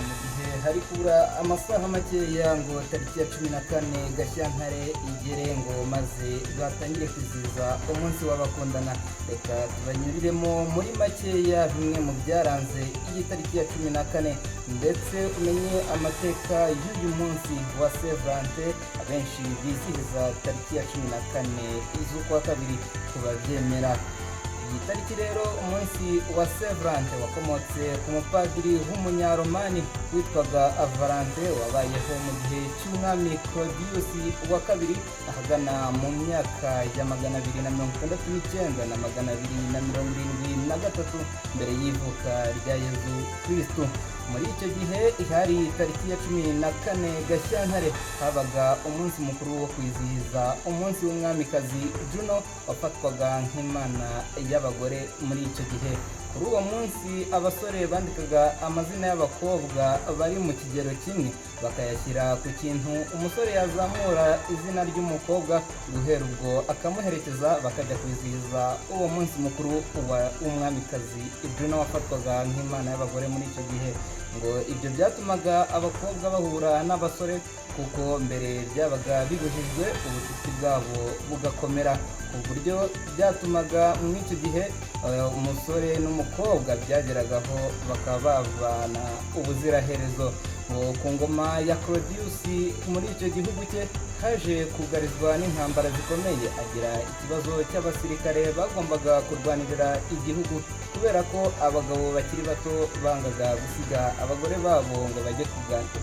mu gihe hari kubura amasaha makeya ngo tariki ya 14 Gashyantare igere ngo maze batangire kwizihiza umunsi w'abakundana. Reka tubanyuriremo muri makeya bimwe mu byaranze iyi tariki ya 14 ndetse umenye amateka y'uyu munsi wa Saint Valentin abenshi bizihiza tariki ya 14 z'ukwa kabiri ku babyemera. Iyi tariki rero umunsi wa Saint Valentin wakomotse ku mupadiri w'umunyaromani witwaga Valentin wabayeho mu gihe cy'umwami Claudius wa kabiri ahagana mu myaka ya 269 na 273 mbere y'ivuka rya Yezu Kristo. Muri icyo gihe hari tariki ya 14 Gashyantare habaga umunsi mukuru wo kwizihiza umunsi w'umwamikazi Juno wafatwaga nk'imana y'abagore. Muri icyo gihe kuri uwo munsi abasore bandikaga amazina y'abakobwa bari mu kigero kimwe bakayashyira ku kintu umusore yazamura izina ry'umukobwa, guhera ubwo akamuherekeza bakajya kwizihiza uwo munsi mukuru w'umwamikazi Juno wafatwaga nk'imana y'abagore. Muri icyo gihe ngo ibyo byatumaga abakobwa bahura n'abasore kuko mbere byabaga bibujijwe, ubucuti bwabo bugakomera ku buryo byatumaga muri icyo gihe umusore n'umukobwa byageragaho bakaba bavana ubuziraherezo. Ku ngoma ya Claudius muri icyo gihugu cye haje kugarizwa n'intambara zikomeye, agira ikibazo cy'abasirikare bagombaga kurwanirira igihugu kubera ko abagabo bakiri bato bangaga gusiga abagore babo ngo bajye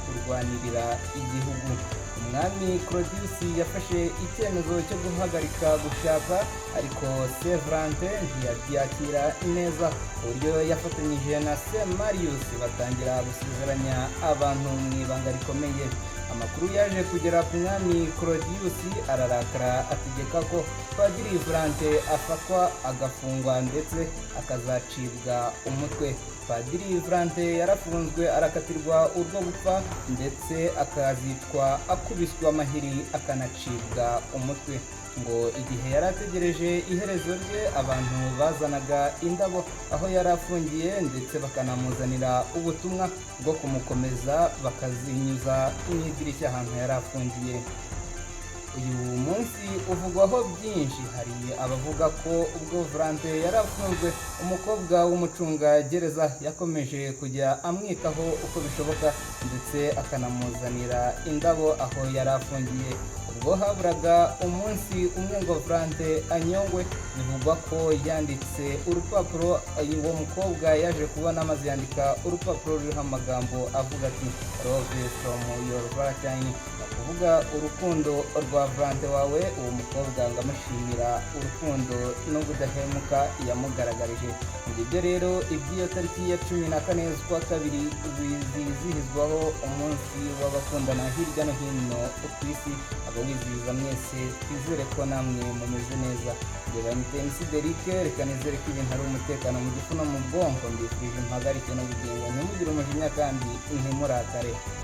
kurwanirira igihugu. Umwami Claudius yafashe icyemezo cyo guhagarika gushaka, ariko Saint Valentin ntiyabyakira neza ku buryo yafatanyije na Saint Marius batangira gusezeranya abantu mu ibanga rikomeye. Amakuru yaje kugera ku mwami Claudius ararakara, ategeka ko Padiri Valentin afatwa agafungwa ndetse akazacibwa umutwe. Padiri Valentin yarafunzwe arakatirwa urwo gupfa ndetse akazicwa akubiswa amahiri akanacibwa umutwe. Ngo igihe yari ategereje iherezo rye abantu bazanaga indabo aho yari afungiye ndetse bakanamuzanira ubutumwa bwo kumukomeza bakazinyuza mu idirishya ahantu yari afungiye. Uyu munsi uvugwaho byinshi, hari abavuga ko ubwo Valentin yari afunzwe umukobwa w'umucungagereza yakomeje kujya amwitaho uko bishoboka ndetse akanamuzanira indabo aho yari afungiye. Ubwo haburaga umunsi umwe ngo Valentin anyongwe, bivugwa ko yanditse urupapuro, uwo mukobwa yaje kubona maze yandika urupapuro ruriho amagambo avuga ati love from your Valentine, kuvuga urukundo rwa Valentin wawe. Uwo mukobwa ngamushimira urukundo n'ubudahemuka yamugaragarije. Ngibyo rero iby'iyo tariki ya 14 z'ukwa kabiri bizihizwaho umunsi w'abakundana hirya no hino ku isi. Abawizihiza mwese twizere ko namwe mumeze neza. Reba Nitensi Derrick, reka nizere ko ibintu ari umutekano mu gifu no mu bwonko. Mbifurije impagarike n'ubugingo, ntimugire umujinya kandi ntimurakare.